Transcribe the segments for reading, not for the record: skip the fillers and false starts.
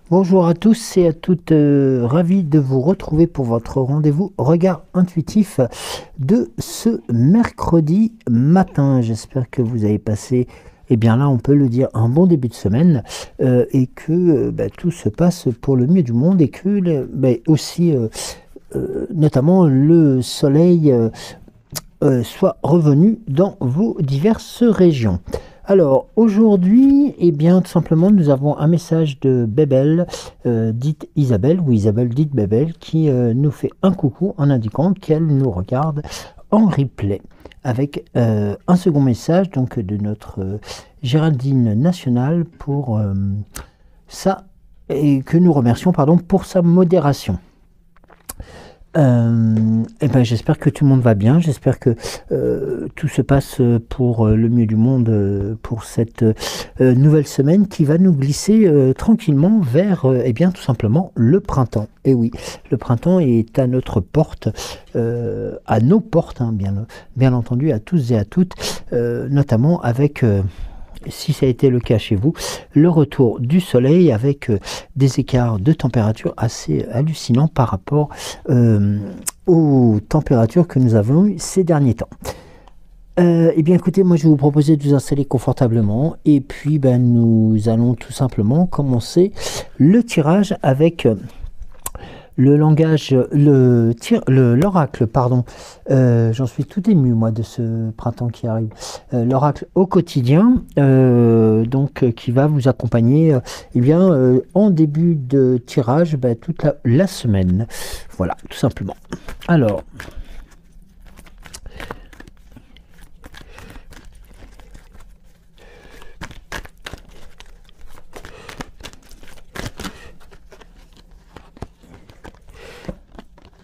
Bonjour à tous et à toutes, ravi de vous retrouver pour votre rendez-vous regard intuitif de ce mercredi matin. J'espère que vous avez passé, eh bien là on peut le dire, un bon début de semaine et que tout se passe pour le mieux du monde et que aussi notamment le soleil soit revenu dans vos diverses régions. Alors aujourd'hui, eh bien tout simplement nous avons un message de Bébel, dite Isabelle, ou Isabelle dite Bébel, qui nous fait un coucou en indiquant qu'elle nous regarde en replay. Avec un second message donc de notre Géraldine Nationale pour ça, et que nous remercions pour sa modération. J'espère que tout le monde va bien, j'espère que tout se passe pour le mieux du monde pour cette nouvelle semaine qui va nous glisser tranquillement vers tout simplement le printemps. Et oui, le printemps est à notre porte, à nos portes, hein, bien entendu, à tous et à toutes, notamment avec... si ça a été le cas chez vous, le retour du soleil avec des écarts de température assez hallucinants par rapport aux températures que nous avons eues ces derniers temps. Eh bien écoutez, moi je vais vous proposer de vous installer confortablement et puis nous allons tout simplement commencer le tirage avec... l'oracle, pardon. J'en suis tout ému, moi, de ce printemps qui arrive. L'oracle au quotidien, qui va vous accompagner, en début de tirage, toute la semaine. Voilà, tout simplement. Alors...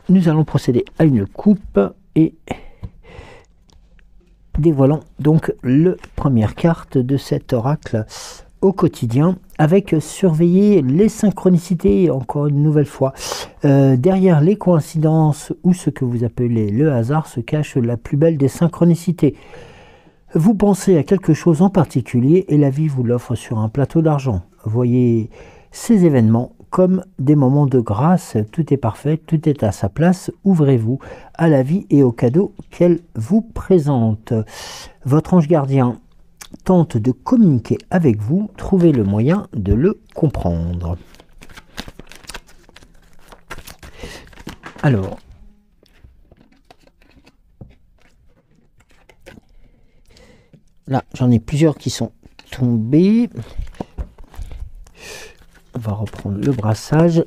nous allons procéder à une coupe et dévoilons donc la première carte de cet oracle au quotidien avec surveiller les synchronicités, encore une nouvelle fois. Derrière les coïncidences ou ce que vous appelez le hasard se cache la plus belle des synchronicités. Vous pensez à quelque chose en particulier et la vie vous l'offre sur un plateau d'argent. Voyez ces événements comme des moments de grâce, tout est parfait, tout est à sa place, ouvrez-vous à la vie et aux cadeaux qu'elle vous présente. Votre ange gardien tente de communiquer avec vous, trouvez le moyen de le comprendre. Alors, là j'en ai plusieurs qui sont tombés. On va reprendre le brassage.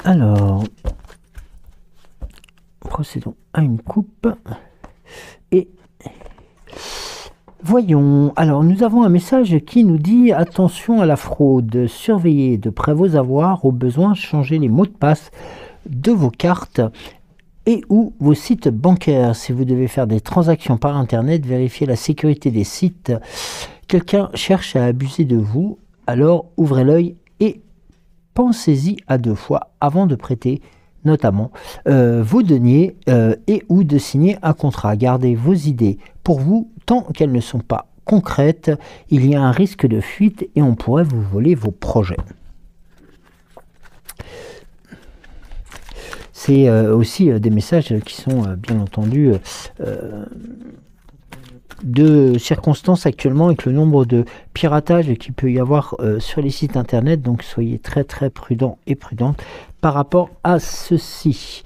Alors, procédons à une coupe. Et voyons. Alors, nous avons un message qui nous dit attention à la fraude, surveillez de près vos avoirs, au besoin changez les mots de passe de vos cartes et ou vos sites bancaires. Si vous devez faire des transactions par internet, vérifiez la sécurité des sites. Quelqu'un cherche à abuser de vous, alors ouvrez l'œil et pensez-y à deux fois avant de prêter notamment vos deniers et ou de signer un contrat. Gardez vos idées pour vous tant qu'elles ne sont pas concrètes. Il y a un risque de fuite et on pourrait vous voler vos projets. C'est aussi des messages qui sont bien entendu de circonstances actuellement avec le nombre de piratages qu'il peut y avoir sur les sites internet. Donc soyez très très prudents et prudentes par rapport à ceci.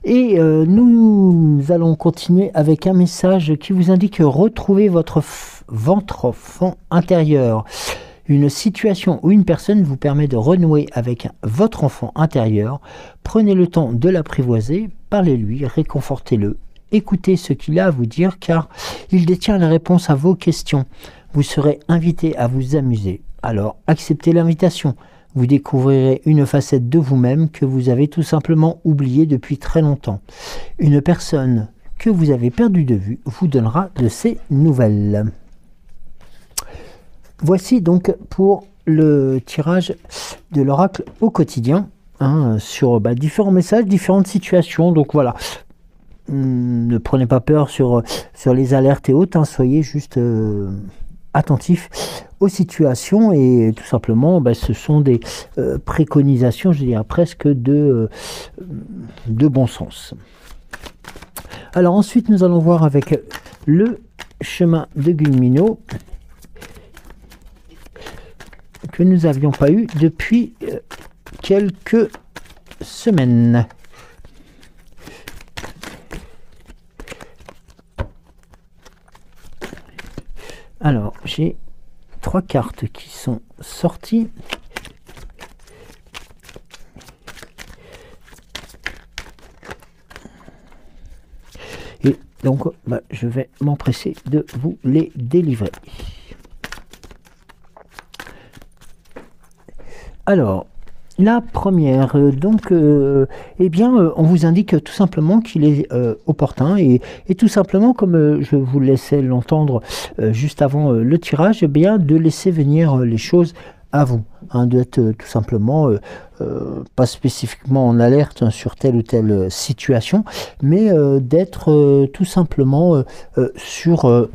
Et nous allons continuer avec un message qui vous indique retrouver votre enfant intérieur. Une situation ou une personne vous permet de renouer avec votre enfant intérieur. Prenez le temps de l'apprivoiser, parlez-lui, réconfortez-le. Écoutez ce qu'il a à vous dire car il détient la réponse à vos questions. Vous serez invité à vous amuser. Alors acceptez l'invitation. Vous découvrirez une facette de vous-même que vous avez tout simplement oubliée depuis très longtemps. Une personne que vous avez perdue de vue vous donnera de ses nouvelles. Voici donc pour le tirage de l'oracle au quotidien, sur différents messages, différentes situations. Donc voilà, ne prenez pas peur sur les alertes et autres, hein, soyez juste attentifs aux situations et tout simplement, ce sont des préconisations, je dirais presque de bon sens. Alors ensuite, nous allons voir avec le chemin de Gulmino que nous n'avions pas eu depuis quelques semaines. Alors, j'ai 3 cartes qui sont sorties. Et donc, je vais m'empresser de vous les délivrer. Alors, la première, on vous indique tout simplement qu'il est opportun et tout simplement, comme je vous laissais l'entendre juste avant le tirage, de laisser venir les choses à vous, hein, d'être tout simplement pas spécifiquement en alerte sur telle ou telle situation, mais d'être tout simplement sur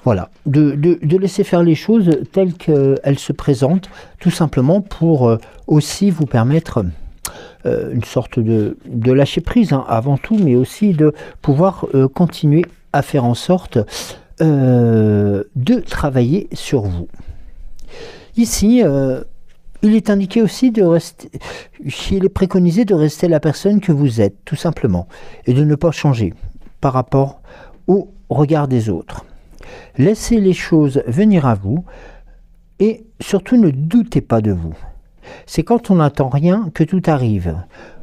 voilà, de laisser faire les choses telles qu'elles se présentent, tout simplement pour aussi vous permettre une sorte de lâcher prise, hein, avant tout, mais aussi de pouvoir continuer à faire en sorte de travailler sur vous. Ici, il est indiqué aussi de rester, il est préconisé de rester la personne que vous êtes, tout simplement, et de ne pas changer par rapport au regard des autres. Laissez les choses venir à vous et surtout ne doutez pas de vous. C'est quand on n'attend rien que tout arrive.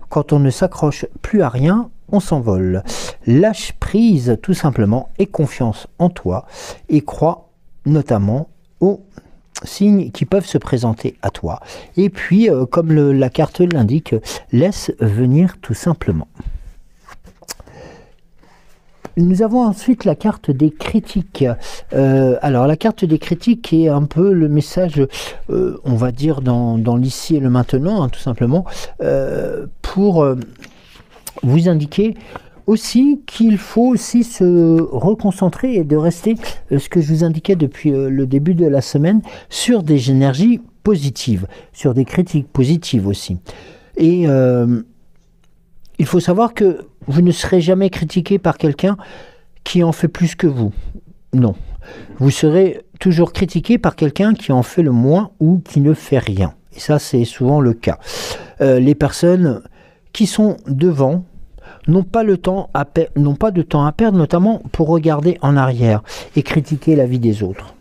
Quand on ne s'accroche plus à rien, on s'envole. Lâche prise tout simplement et confiance en toi et crois notamment aux signes qui peuvent se présenter à toi. Et puis, comme la carte l'indique, laisse venir tout simplement. Nous avons ensuite la carte des critiques. Alors la carte des critiques est un peu le message, on va dire, dans l'ici et le maintenant, hein, tout simplement, pour vous indiquer aussi qu'il faut aussi se reconcentrer et de rester, ce que je vous indiquais depuis le début de la semaine, sur des énergies positives, sur des critiques positives aussi. Et il faut savoir que vous ne serez jamais critiqué par quelqu'un qui en fait plus que vous. Non. Vous serez toujours critiqué par quelqu'un qui en fait le moins ou qui ne fait rien. Et ça, c'est souvent le cas. Les personnes qui sont devant n'ont pas de temps à perdre, notamment pour regarder en arrière et critiquer la vie des autres.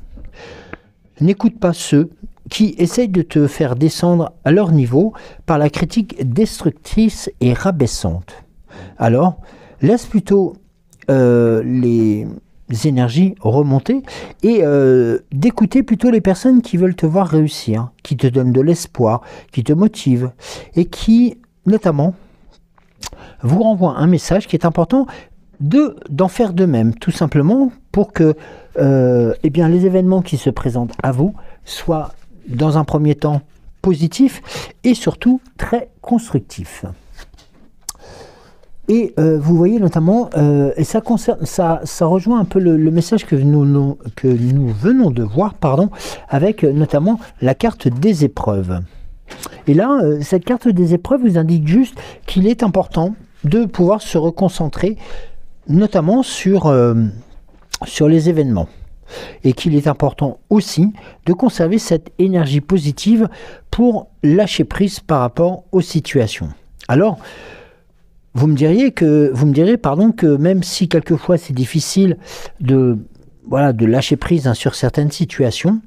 N'écoute pas ceux qui essayent de te faire descendre à leur niveau par la critique destructrice et rabaissante. Alors, laisse plutôt les énergies remonter et d'écouter plutôt les personnes qui veulent te voir réussir, qui te donnent de l'espoir, qui te motivent et qui, notamment, vous renvoient un message qui est important d'en faire de même, tout simplement pour que les événements qui se présentent à vous soient dans un premier temps positifs et surtout très constructifs. Et vous voyez notamment, et ça rejoint un peu le message que nous venons de voir, avec notamment la carte des épreuves. Et là, cette carte des épreuves vous indique juste qu'il est important de pouvoir se reconcentrer, notamment sur les événements. Et qu'il est important aussi de conserver cette énergie positive pour lâcher prise par rapport aux situations. Alors, vous me direz que même si quelquefois c'est difficile de lâcher prise, hein, sur certaines situations,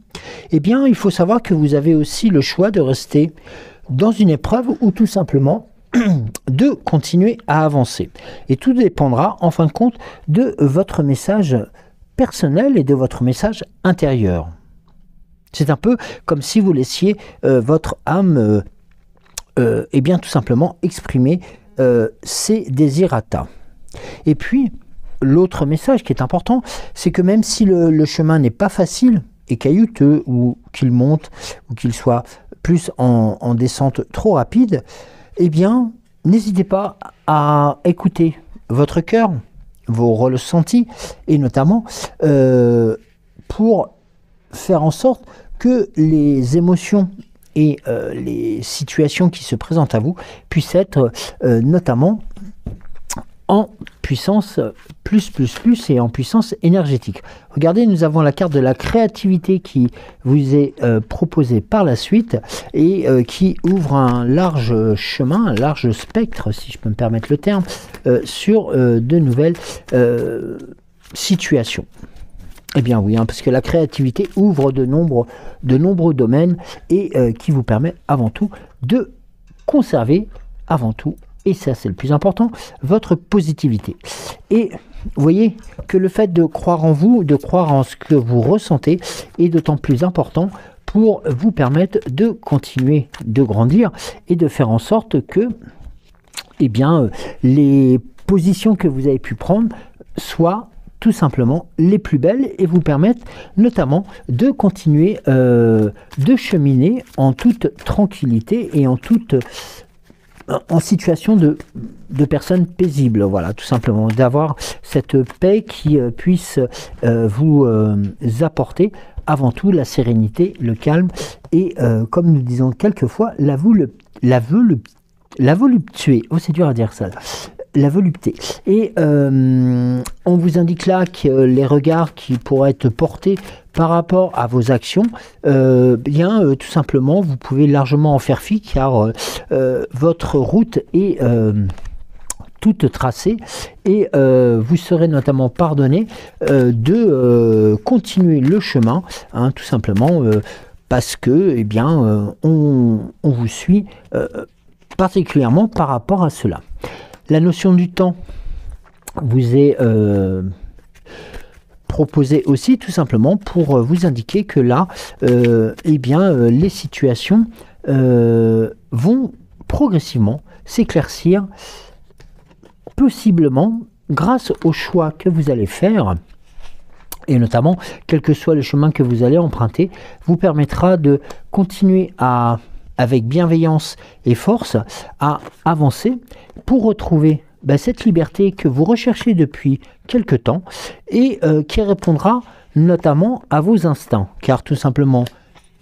eh bien, il faut savoir que vous avez aussi le choix de rester dans une épreuve ou tout simplement de continuer à avancer. Et tout dépendra, en fin de compte, de votre message personnel et de votre message intérieur. C'est un peu comme si vous laissiez votre âme tout simplement exprimer ses désirata. Et puis, l'autre message qui est important, c'est que même si le chemin n'est pas facile et caillouteux, ou qu'il monte, ou qu'il soit plus en descente trop rapide, eh bien, n'hésitez pas à écouter votre cœur, vos ressentis, et notamment pour faire en sorte que les émotions et les situations qui se présentent à vous puissent être notamment en puissance plus et en puissance énergétique. Regardez, nous avons la carte de la créativité qui vous est proposée par la suite et qui ouvre un large chemin, un large spectre, si je peux me permettre le terme, sur de nouvelles situations. Eh bien oui, parce que la créativité ouvre de nombreux domaines et qui vous permet avant tout de conserver avant tout, et ça c'est le plus important, votre positivité. Et vous voyez que le fait de croire en vous, de croire en ce que vous ressentez est d'autant plus important pour vous permettre de continuer de grandir et de faire en sorte que eh bien, les positions que vous avez pu prendre soient tout simplement les plus belles et vous permettent notamment de continuer de cheminer en toute tranquillité et en situation de personnes paisibles, voilà, tout simplement, d'avoir cette paix qui puisse vous apporter avant tout la sérénité, le calme et, comme nous disons quelquefois, la volupté. Oh, c'est dur à dire ça. La volupté. Et on vous indique là que les regards qui pourraient être portés par rapport à vos actions, tout simplement, vous pouvez largement en faire fi car votre route est toute tracée et vous serez notamment pardonné de continuer le chemin, hein, tout simplement parce que on vous suit particulièrement par rapport à cela. La notion du temps vous est proposée aussi tout simplement pour vous indiquer que là, les situations vont progressivement s'éclaircir, possiblement grâce au choix que vous allez faire, et notamment, quel que soit le chemin que vous allez emprunter, vous permettra de continuer avec bienveillance et force, à avancer pour retrouver cette liberté que vous recherchez depuis quelque temps et qui répondra notamment à vos instincts. Car tout simplement,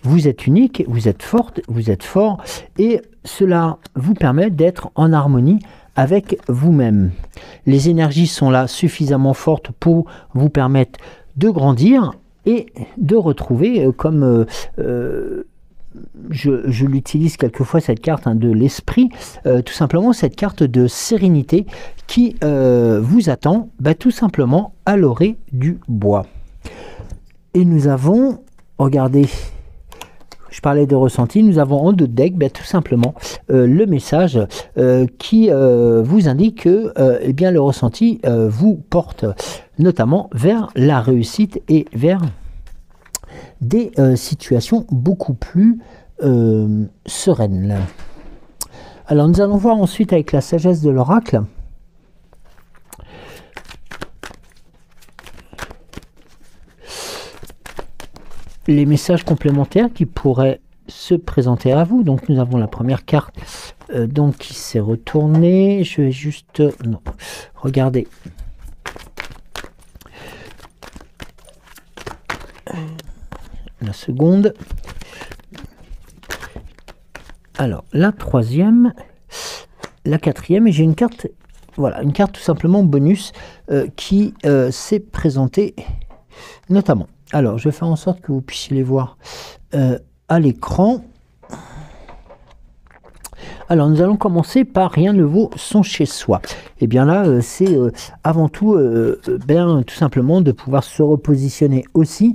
vous êtes unique, vous êtes forte, vous êtes fort et cela vous permet d'être en harmonie avec vous-même. Les énergies sont là suffisamment fortes pour vous permettre de grandir et de retrouver comme... je l'utilise quelquefois cette carte de l'esprit, tout simplement cette carte de sérénité qui vous attend tout simplement à l'orée du bois. Et nous avons, regardez, je parlais de ressenti, nous avons en dos de deck tout simplement le message qui vous indique que le ressenti vous porte notamment vers la réussite et vers des situations beaucoup plus sereines. Alors nous allons voir ensuite avec la sagesse de l'oracle. Les messages complémentaires qui pourraient se présenter à vous. Donc nous avons la première carte qui s'est retournée. Je vais juste... non, regardez. La seconde. Alors, la troisième, la quatrième, et j'ai une carte, voilà, une carte tout simplement bonus qui s'est présentée notamment. Alors, je vais faire en sorte que vous puissiez les voir à l'écran. Alors, nous allons commencer par rien ne vaut son chez soi. Et bien là, c'est avant tout, tout simplement de pouvoir se repositionner aussi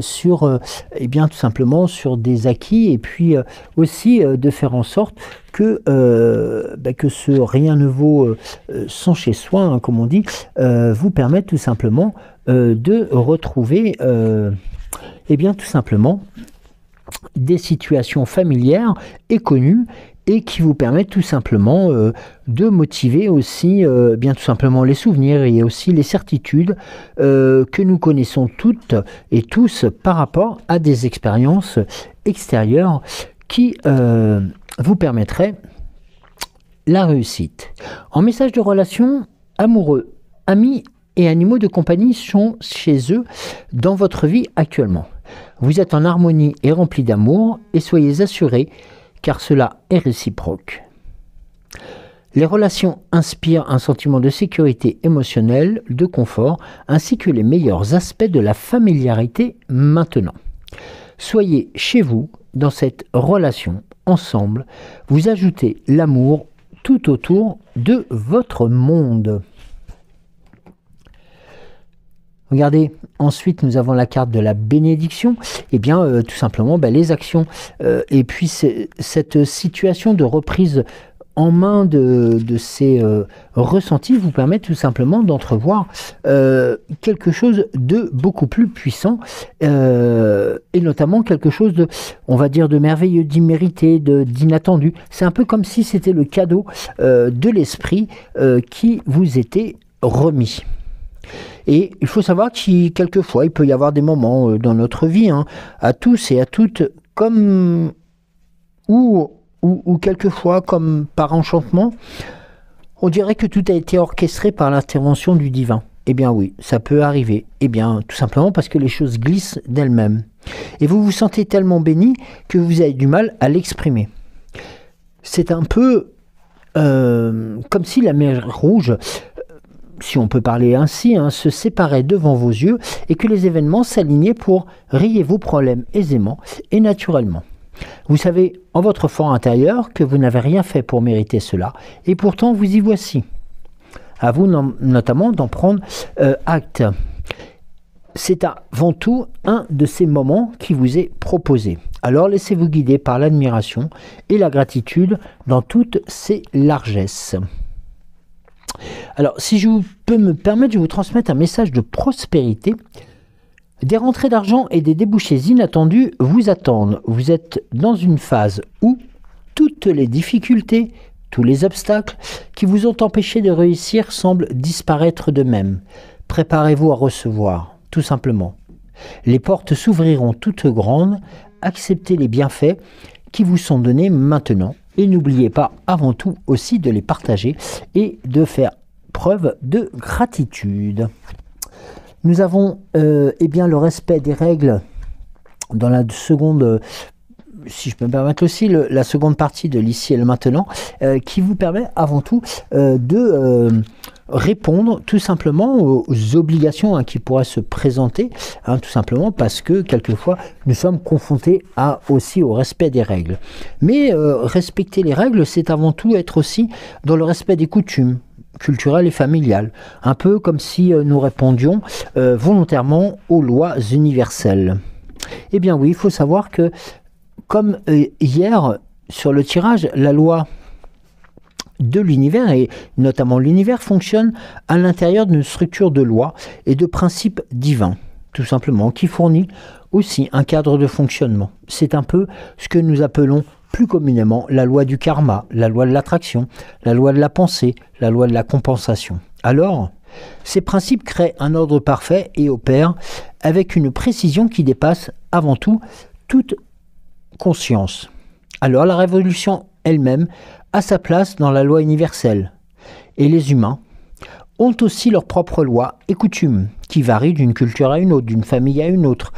sur, tout simplement sur des acquis et puis aussi de faire en sorte que ce rien ne vaut son chez soi, hein, comme on dit, vous permette tout simplement de retrouver, tout simplement des situations familières et connues et qui vous permettent tout simplement de motiver aussi tout simplement les souvenirs et aussi les certitudes que nous connaissons toutes et tous par rapport à des expériences extérieures qui vous permettraient la réussite. En message de relation, amoureux, amis et animaux de compagnie sont chez eux dans votre vie actuellement. Vous êtes en harmonie et rempli d'amour et soyez assurés car cela est réciproque. Les relations inspirent un sentiment de sécurité émotionnelle, de confort, ainsi que les meilleurs aspects de la familiarité maintenant. Soyez chez vous, dans cette relation, ensemble, vous ajoutez l'amour tout autour de votre monde. Regardez, ensuite nous avons la carte de la bénédiction, et bien tout simplement les actions, et puis cette situation de reprise en main de ces ressentis vous permet tout simplement d'entrevoir quelque chose de beaucoup plus puissant et notamment quelque chose de, on va dire, de merveilleux, d'immérité, d'inattendu. C'est un peu comme si c'était le cadeau de l'esprit qui vous était remis. Et il faut savoir que quelquefois il peut y avoir des moments dans notre vie, à tous et à toutes, comme ou quelquefois, comme par enchantement, on dirait que tout a été orchestré par l'intervention du divin. Eh bien oui, ça peut arriver. Eh bien, tout simplement parce que les choses glissent d'elles-mêmes. Et vous vous sentez tellement béni que vous avez du mal à l'exprimer. C'est un peu comme si la mer Rouge, si on peut parler ainsi, se séparait devant vos yeux et que les événements s'alignaient pour rayer vos problèmes aisément et naturellement. Vous savez en votre fort intérieur que vous n'avez rien fait pour mériter cela, et pourtant vous y voici. À vous notamment d'en prendre acte. C'est avant tout un de ces moments qui vous est proposé. Alors laissez-vous guider par l'admiration et la gratitude dans toutes ses largesses. Alors, si je peux me permettre, je vais vous transmettre un message de prospérité. Des rentrées d'argent et des débouchés inattendus vous attendent. Vous êtes dans une phase où toutes les difficultés, tous les obstacles qui vous ont empêché de réussir semblent disparaître d'eux-mêmes. Préparez-vous à recevoir, tout simplement. Les portes s'ouvriront toutes grandes. Acceptez les bienfaits qui vous sont donnés maintenant. Et n'oubliez pas avant tout aussi de les partager et de faire preuve de gratitude. Nous avons bien le respect des règles dans la seconde, si je peux me permettre aussi, la seconde partie de l'ici et le maintenant, qui vous permet avant tout de répondre tout simplement aux obligations qui pourraient se présenter, tout simplement parce que quelquefois nous sommes confrontés aussi au respect des règles. Mais respecter les règles, c'est avant tout être aussi dans le respect des coutumes culturelles et familiales, un peu comme si nous répondions volontairement aux lois universelles. Eh bien oui, il faut savoir que comme hier sur le tirage, la loi de l'univers, et notamment l'univers, fonctionne à l'intérieur d'une structure de lois et de principes divins, tout simplement, qui fournit aussi un cadre de fonctionnement. C'est un peu ce que nous appelons plus communément la loi du karma, la loi de l'attraction, la loi de la pensée, la loi de la compensation. Alors, ces principes créent un ordre parfait et opèrent avec une précision qui dépasse avant tout toute conscience. Alors la révolution elle-même a sa place dans la loi universelle. Et les humains ont aussi leurs propres lois et coutumes qui varient d'une culture à une autre, d'une famille à une autre,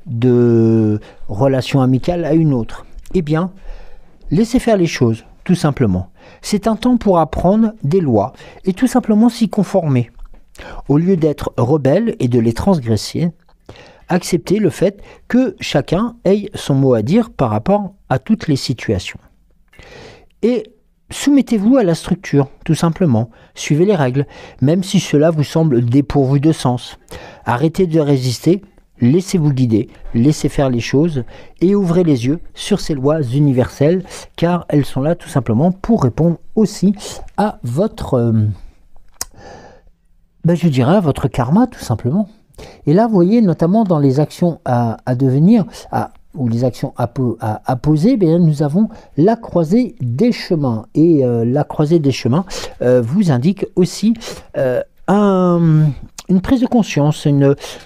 de relation amicale à une autre. Eh bien, laissez faire les choses, tout simplement. C'est un temps pour apprendre des lois et tout simplement s'y conformer. Au lieu d'être rebelle et de les transgresser, acceptez le fait que chacun ait son mot à dire par rapport à toutes les situations. Et soumettez-vous à la structure, tout simplement. Suivez les règles, même si cela vous semble dépourvu de sens. Arrêtez de résister, laissez-vous guider, laissez faire les choses et ouvrez les yeux sur ces lois universelles, car elles sont là tout simplement pour répondre aussi à votre, je dirais, à votre karma, tout simplement. Et là, vous voyez, notamment dans les actions à devenir, ou les actions à poser, nous avons la croisée des chemins. Et la croisée des chemins vous indique aussi une prise de conscience,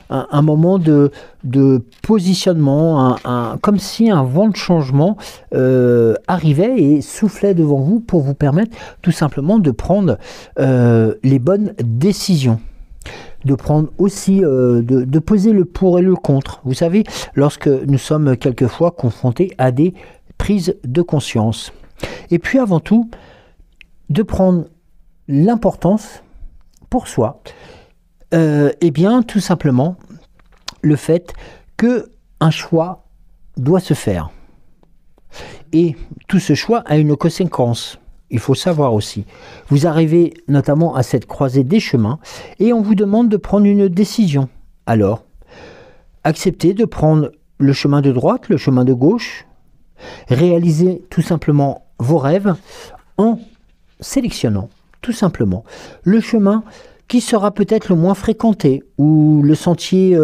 un moment de positionnement, comme si un vent de changement arrivait et soufflait devant vous pour vous permettre tout simplement de prendre les bonnes décisions. de prendre aussi, de poser le pour et le contre. Vous savez, lorsque nous sommes quelquefois confrontés à des prises de conscience. Et puis avant tout, de prendre l'importance pour soi, eh bien tout simplement le fait que un choix doit se faire. Et tout ce choix a une conséquence. Il faut savoir aussi. Vous arrivez notamment à cette croisée des chemins et on vous demande de prendre une décision. Alors, acceptez de prendre le chemin de droite, le chemin de gauche, réalisez tout simplement vos rêves en sélectionnant tout simplement le chemin qui sera peut-être le moins fréquenté ou le sentier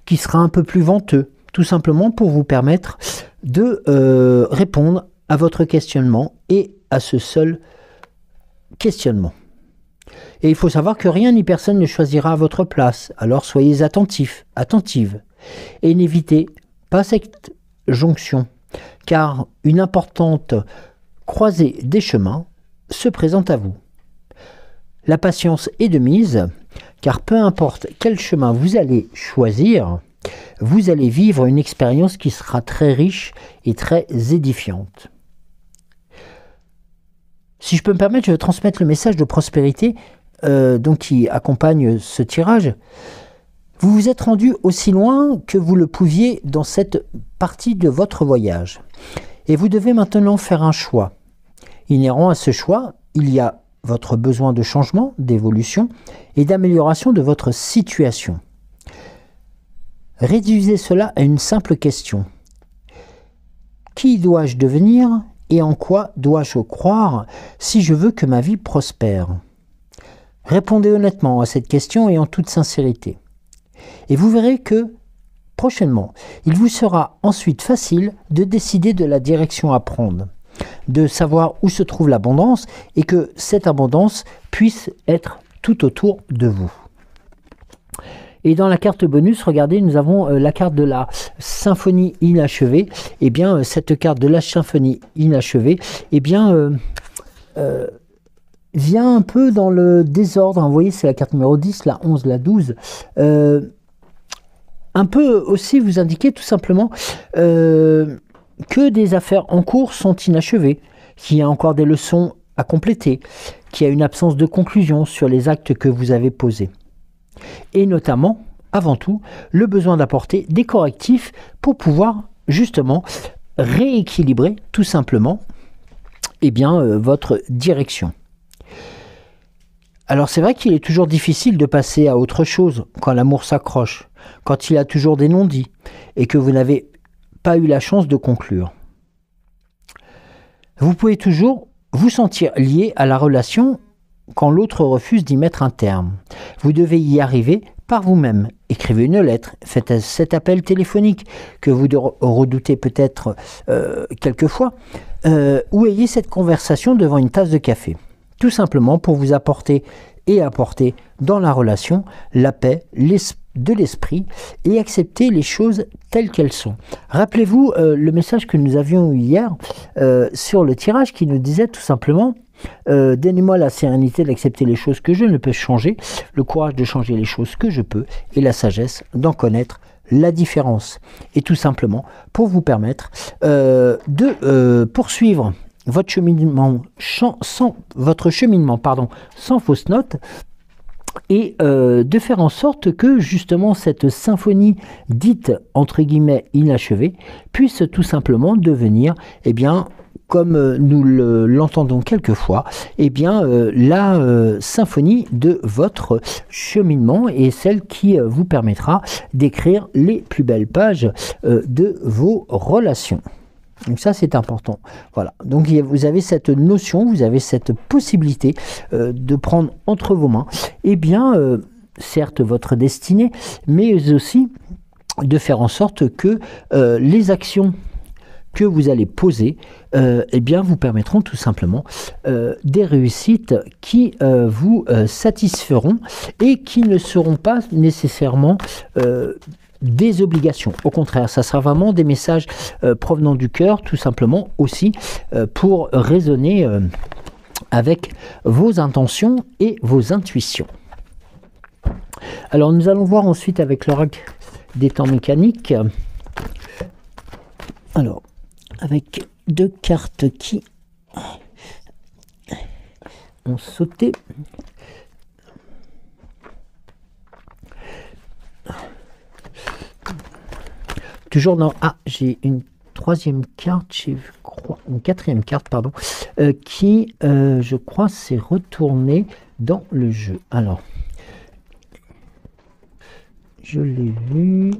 qui sera un peu plus venteux, tout simplement pour vous permettre de répondre à votre questionnement et à ce seul questionnement. Et il faut savoir que rien ni personne ne choisira à votre place, alors soyez attentifs, attentives, et n'évitez pas cette jonction, car une importante croisée des chemins se présente à vous. La patience est de mise, car peu importe quel chemin vous allez choisir, vous allez vivre une expérience qui sera très riche et très édifiante. Si je peux me permettre, je vais transmettre le message de prospérité donc qui accompagne ce tirage. Vous vous êtes rendu aussi loin que vous le pouviez dans cette partie de votre voyage. Et vous devez maintenant faire un choix. Inhérent à ce choix, il y a votre besoin de changement, d'évolution et d'amélioration de votre situation. Réduisez cela à une simple question. Qui dois-je devenir et en quoi dois-je croire si je veux que ma vie prospère? Répondez honnêtement à cette question et en toute sincérité. Et vous verrez que, prochainement, il vous sera ensuite facile de décider de la direction à prendre, de savoir où se trouve l'abondance et que cette abondance puisse être tout autour de vous. Et dans la carte bonus, regardez, nous avons la carte de la symphonie inachevée. Et bien, cette carte de la symphonie inachevée, eh bien, vient un peu dans le désordre. Vous voyez, c'est la carte numéro 10, la 11, la 12. Un peu aussi vous indiquer tout simplement que des affaires en cours sont inachevées, qu'il y a encore des leçons à compléter, qu'il y a une absence de conclusion sur les actes que vous avez posés. Et notamment, avant tout, le besoin d'apporter des correctifs pour pouvoir justement rééquilibrer tout simplement eh bien, votre direction. Alors c'est vrai qu'il est toujours difficile de passer à autre chose quand l'amour s'accroche, quand il y a toujours des non-dits et que vous n'avez pas eu la chance de conclure. Vous pouvez toujours vous sentir lié à la relation quand l'autre refuse d'y mettre un terme. Vous devez y arriver par vous-même. Écrivez une lettre, faites cet appel téléphonique que vous redoutez peut-être quelquefois, ou ayez cette conversation devant une tasse de café. Tout simplement pour vous apporter et apporter dans la relation la paix, de l'esprit et accepter les choses telles qu'elles sont. Rappelez-vous le message que nous avions eu hier sur le tirage qui nous disait tout simplement donnez-moi la sérénité d'accepter les choses que je ne peux changer, le courage de changer les choses que je peux et la sagesse d'en connaître la différence. Et tout simplement pour vous permettre de poursuivre votre cheminement sans fausse note et de faire en sorte que justement cette symphonie dite entre guillemets inachevée puisse tout simplement devenir eh bien comme nous l'entendons quelquefois, eh bien, la symphonie de votre cheminement et celle qui vous permettra d'écrire les plus belles pages de vos relations. Donc ça, c'est important. Voilà. Donc vous avez cette notion, vous avez cette possibilité de prendre entre vos mains, eh bien, certes, votre destinée, mais aussi de faire en sorte que les actions que vous allez poser, eh bien, vous permettront tout simplement des réussites qui vous satisferont et qui ne seront pas nécessairement des obligations. Au contraire, ça sera vraiment des messages provenant du cœur, tout simplement aussi pour raisonner avec vos intentions et vos intuitions. Alors nous allons voir ensuite avec l'oracle des temps mécaniques. Alors, avec deux cartes qui ont sauté. Toujours dans... Ah, j'ai une troisième carte, je crois, une quatrième carte, pardon, qui, je crois, s'est retournée dans le jeu. Alors, je l'ai vu.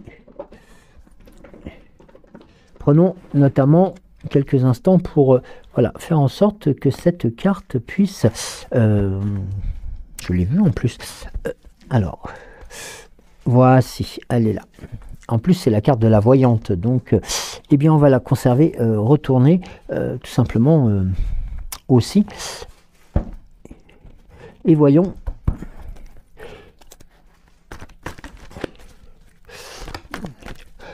Prenons notamment quelques instants pour voilà, faire en sorte que cette carte puisse... je l'ai vu en plus. Alors, voici, elle est là. En plus, c'est la carte de la voyante, donc eh bien, on va la conserver, retourner tout simplement aussi. Et voyons.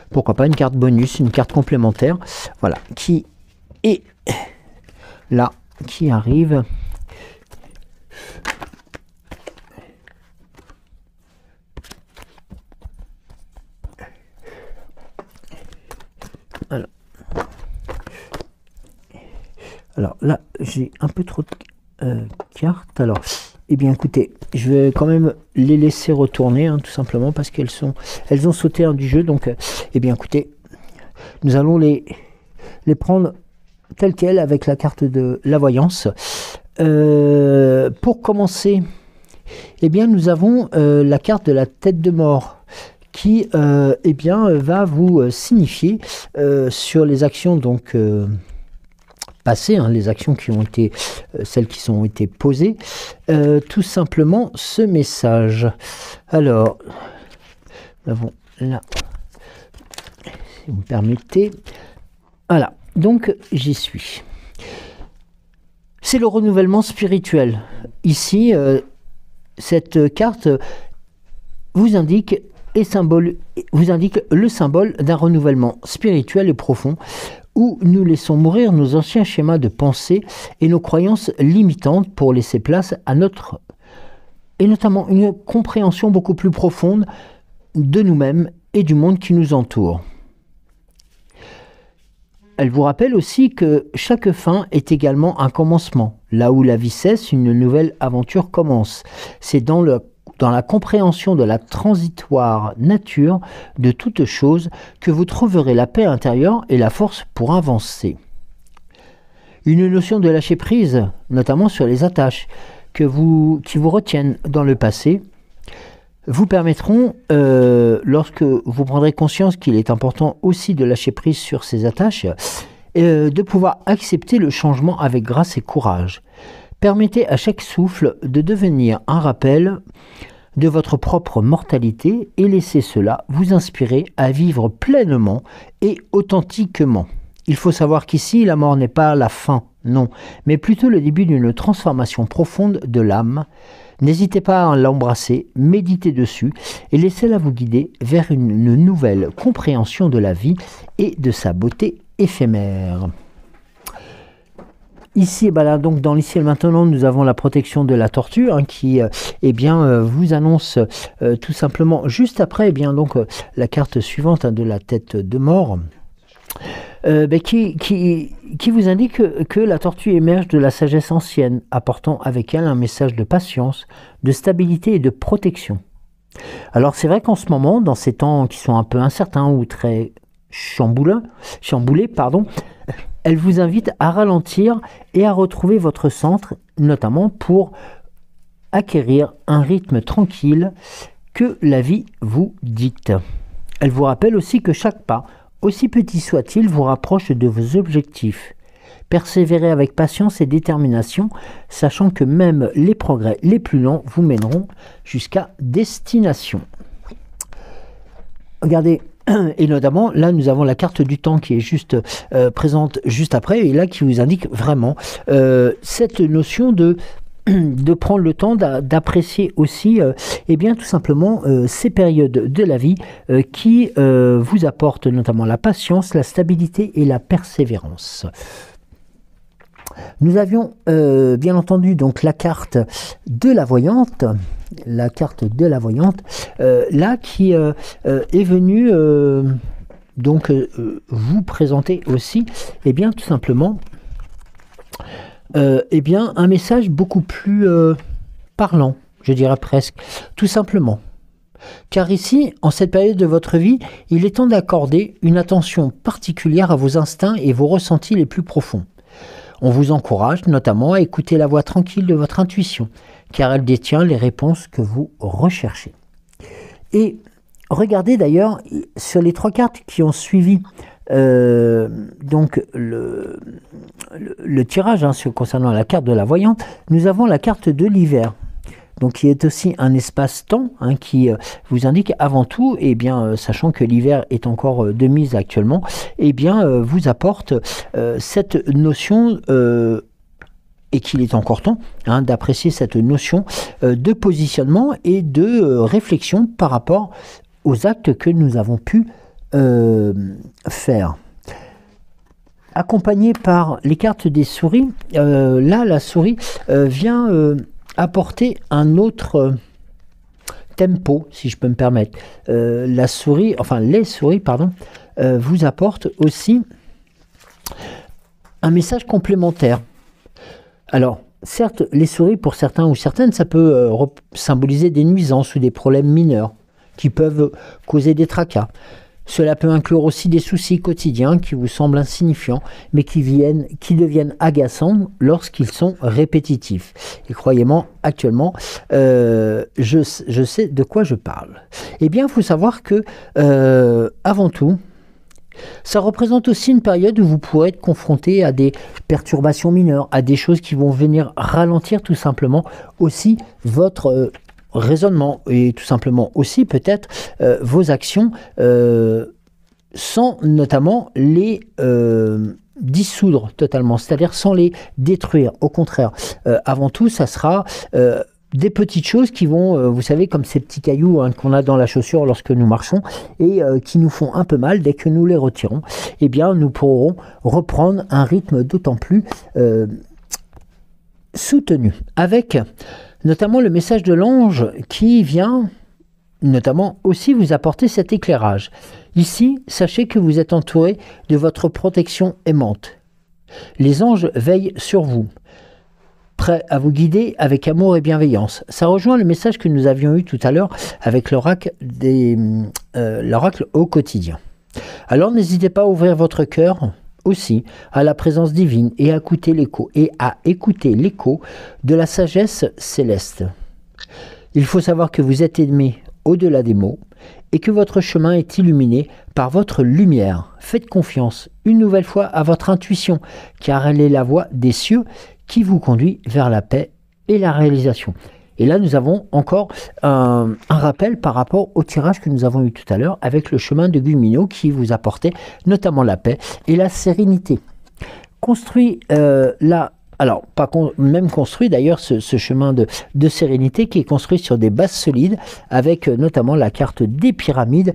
Pourquoi pas une carte bonus, une carte complémentaire, voilà, qui est là, qui arrive. Alors là, j'ai un peu trop de cartes. Alors, eh bien, écoutez, je vais quand même les laisser retourner, hein, tout simplement, parce elles ont sauté du jeu. Donc, eh bien, écoutez, nous allons les prendre telles quelles avec la carte de la voyance. Pour commencer, eh bien, nous avons la carte de la tête de mort, qui eh bien, va vous signifier sur les actions donc passées, hein, les actions qui ont été celles qui ont été posées, tout simplement ce message. Alors, nous avons là, si vous me permettez, voilà, donc j'y suis. C'est le renouvellement spirituel. Ici, cette carte vous indique le symbole d'un renouvellement spirituel et profond, où nous laissons mourir nos anciens schémas de pensée et nos croyances limitantes pour laisser place à notre, et notamment une compréhension beaucoup plus profonde de nous-mêmes et du monde qui nous entoure. Elle vous rappelle aussi que chaque fin est également un commencement. Là où la vie cesse, une nouvelle aventure commence. C'est dans la compréhension de la transitoire nature de toute chose que vous trouverez la paix intérieure et la force pour avancer. Une notion de lâcher prise, notamment sur les attaches qui vous retiennent dans le passé, vous permettront, lorsque vous prendrez conscience qu'il est important aussi de lâcher prise sur ces attaches, de pouvoir accepter le changement avec grâce et courage. Permettez à chaque souffle de devenir un rappel de votre propre mortalité et laissez cela vous inspirer à vivre pleinement et authentiquement. Il faut savoir qu'ici, la mort n'est pas la fin, non, mais plutôt le début d'une transformation profonde de l'âme. N'hésitez pas à l'embrasser, méditez dessus et laissez-la vous guider vers une nouvelle compréhension de la vie et de sa beauté éphémère. Ici, ben là, donc dans l'ici et le maintenant, nous avons la protection de la tortue, hein, qui eh bien, vous annonce tout simplement juste après, eh bien, donc, la carte suivante, hein, de la tête de mort, qui vous indique que la tortue émerge de la sagesse ancienne, apportant avec elle un message de patience, de stabilité et de protection. Alors c'est vrai qu'en ce moment, dans ces temps qui sont un peu incertains ou très chamboulés, pardon, elle vous invite à ralentir et à retrouver votre centre, notamment pour acquérir un rythme tranquille que la vie vous dicte. Elle vous rappelle aussi que chaque pas, aussi petit soit-il, vous rapproche de vos objectifs. Persévérez avec patience et détermination, sachant que même les progrès les plus lents vous mèneront jusqu'à destination. Regardez, et notamment, là, nous avons la carte du temps qui est juste présente juste après, et là, qui vous indique vraiment cette notion de prendre le temps d'apprécier aussi, eh bien, tout simplement, ces périodes de la vie qui vous apportent notamment la patience, la stabilité et la persévérance. Nous avions bien entendu donc la carte de la voyante, là qui est venue donc vous présenter aussi, eh bien tout simplement, eh bien un message beaucoup plus parlant, je dirais presque, tout simplement. Car ici, en cette période de votre vie, il est temps d'accorder une attention particulière à vos instincts et vos ressentis les plus profonds. On vous encourage notamment à écouter la voix tranquille de votre intuition, car elle détient les réponses que vous recherchez. Et regardez d'ailleurs, sur les 3 cartes qui ont suivi donc le tirage concernant la carte de la voyante, nous avons la carte de l'hiver. Donc qui est aussi un espace-temps qui vous indique avant tout, eh bien, sachant que l'hiver est encore de mise actuellement, eh bien, vous apporte cette notion, et qu'il est encore temps d'apprécier cette notion de positionnement et de réflexion par rapport aux actes que nous avons pu faire. Accompagné par les cartes des souris, là la souris vient apporter un autre tempo, si je peux me permettre. Les souris, pardon, vous apportent aussi un message complémentaire. Alors, certes, les souris, pour certains ou certaines, ça peut symboliser des nuisances ou des problèmes mineurs qui peuvent causer des tracas. Cela peut inclure aussi des soucis quotidiens qui vous semblent insignifiants, mais qui deviennent agaçants lorsqu'ils sont répétitifs. Et croyez-moi, actuellement, je sais de quoi je parle. Eh bien, il faut savoir que, avant tout, ça représente aussi une période où vous pourrez être confronté à des perturbations mineures, à des choses qui vont venir ralentir tout simplement aussi votre raisonnement et tout simplement aussi peut-être vos actions sans notamment les dissoudre totalement, c'est-à-dire sans les détruire. Au contraire, avant tout, ça sera des petites choses qui vont, vous savez, comme ces petits cailloux qu'on a dans la chaussure lorsque nous marchons et qui nous font un peu mal. Dès que nous les retirons, eh bien, nous pourrons reprendre un rythme d'autant plus soutenu, avec notamment le message de l'ange qui vient notamment aussi vous apporter cet éclairage. Ici, sachez que vous êtes entouré de votre protection aimante. Les anges veillent sur vous, prêts à vous guider avec amour et bienveillance. Ça rejoint le message que nous avions eu tout à l'heure avec l'oracle au quotidien. Alors n'hésitez pas à ouvrir votre cœur aussi à la présence divine et à écouter l'écho de la sagesse céleste. Il faut savoir que vous êtes aimé au-delà des mots et que votre chemin est illuminé par votre lumière. Faites confiance une nouvelle fois à votre intuition, car elle est la voie des cieux qui vous conduit vers la paix et la réalisation. Et là, nous avons encore un rappel par rapport au tirage que nous avons eu tout à l'heure avec le chemin de Gumino qui vous apportait notamment la paix et la sérénité. Construit même construit d'ailleurs ce chemin de sérénité qui est construit sur des bases solides avec notamment la carte des pyramides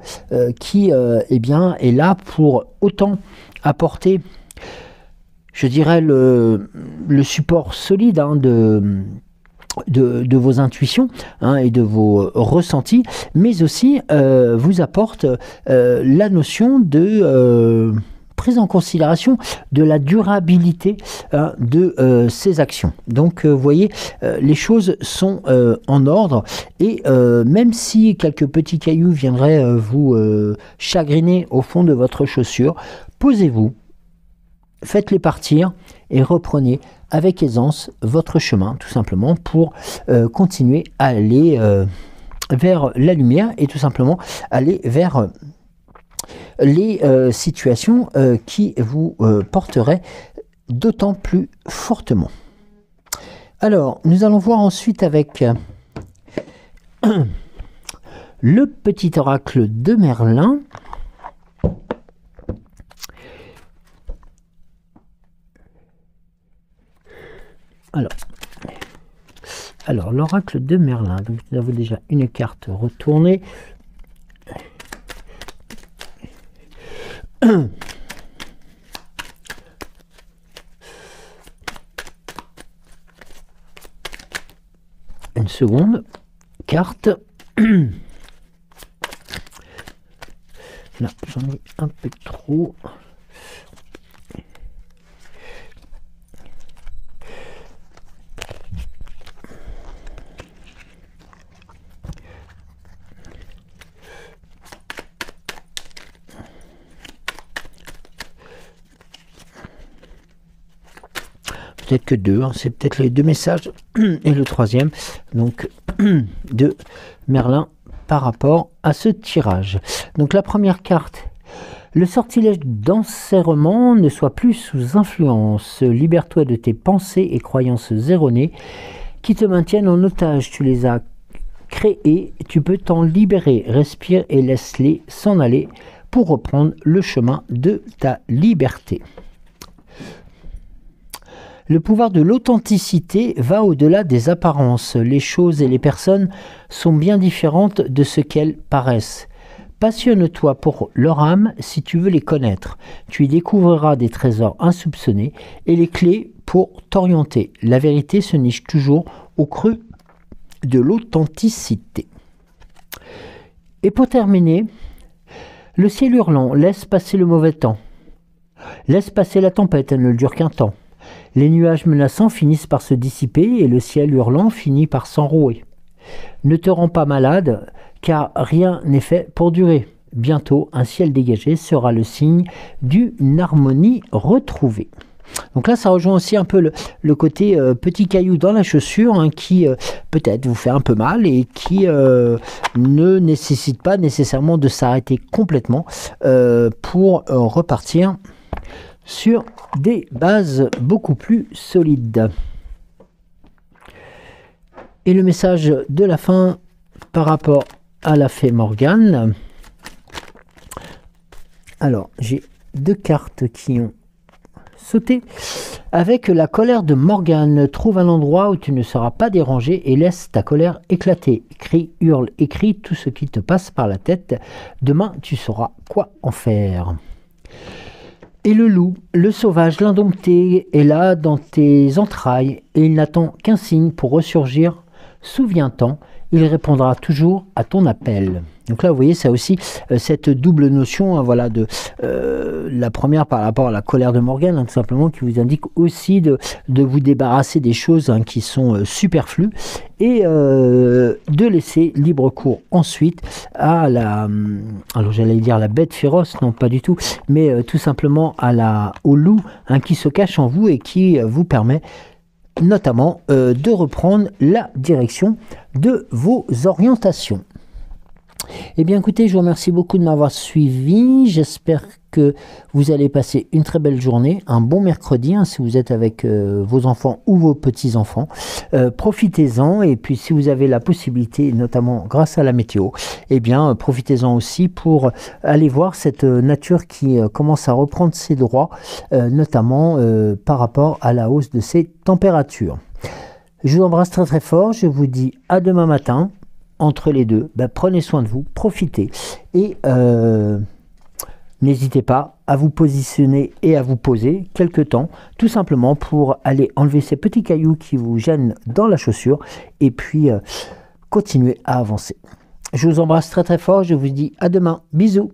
qui est là pour autant apporter, je dirais, le support solide de vos intuitions et de vos ressentis, mais aussi vous apporte la notion de prise en considération de la durabilité de ces actions. Donc vous voyez, les choses sont en ordre et même si quelques petits cailloux viendraient vous chagriner au fond de votre chaussure, posez-vous, faites-les partir et reprenez avec aisance votre chemin, tout simplement pour continuer à aller vers la lumière et tout simplement aller vers les situations qui vous porteraient d'autant plus fortement. Alors, nous allons voir ensuite avec le petit oracle de Merlin. Alors l'oracle de Merlin, donc nous avons déjà une carte retournée. une seconde carte. Là, j'en ai un peu trop. Peut-être que deux, hein, c'est peut-être les deux messages et le troisième donc de Merlin par rapport à ce tirage. Donc la première carte, le sortilège d'enserrement, ne soit plus sous influence, libère-toi de tes pensées et croyances erronées qui te maintiennent en otage, tu les as créées, tu peux t'en libérer, respire et laisse-les s'en aller pour reprendre le chemin de ta liberté. Le pouvoir de l'authenticité va au-delà des apparences. Les choses et les personnes sont bien différentes de ce qu'elles paraissent. Passionne-toi pour leur âme si tu veux les connaître. Tu y découvriras des trésors insoupçonnés et les clés pour t'orienter. La vérité se niche toujours au creux de l'authenticité. Et pour terminer, le ciel hurlant, laisse passer le mauvais temps. Laisse passer la tempête, elle ne dure qu'un temps. Les nuages menaçants finissent par se dissiper et le ciel hurlant finit par s'enrouer. Ne te rends pas malade, car rien n'est fait pour durer. Bientôt, un ciel dégagé sera le signe d'une harmonie retrouvée. Donc là, ça rejoint aussi un peu le côté petit caillou dans la chaussure, hein, qui peut-être vous fait un peu mal et qui ne nécessite pas nécessairement de s'arrêter complètement pour repartir sur des bases beaucoup plus solides. Et le message de la fin par rapport à la fée Morgane. Alors, j'ai deux cartes qui ont sauté. Avec la colère de Morgane, trouve un endroit où tu ne seras pas dérangé et laisse ta colère éclater. Crie, hurle, écris tout ce qui te passe par la tête. Demain, tu sauras quoi en faire. Et le loup, le sauvage, l'indompté, est là dans tes entrailles et il n'attend qu'un signe pour ressurgir. Souviens-t'en, il répondra toujours à ton appel. Donc là, vous voyez, ça aussi cette double notion, hein, voilà, de la première par rapport à la colère de Morgane, hein, tout simplement, qui vous indique aussi de vous débarrasser des choses, hein, qui sont superflues et de laisser libre cours ensuite à la, alors j'allais dire la bête féroce, non pas du tout, mais tout simplement au loup, hein, qui se cache en vous et qui vous permet notamment de reprendre la direction de vos orientations. Eh bien écoutez, je vous remercie beaucoup de m'avoir suivi. J'espère que vous allez passer une très belle journée, un bon mercredi, hein, si vous êtes avec vos enfants ou vos petits-enfants. Profitez-en, et puis si vous avez la possibilité, notamment grâce à la météo, eh bien profitez-en aussi pour aller voir cette nature qui commence à reprendre ses droits, notamment par rapport à la hausse de ses températures. Je vous embrasse très très fort, je vous dis à demain matin. Entre les deux, prenez soin de vous, profitez et n'hésitez pas à vous positionner et à vous poser quelque temps, tout simplement pour aller enlever ces petits cailloux qui vous gênent dans la chaussure et puis continuer à avancer. Je vous embrasse très très fort, je vous dis à demain, bisous.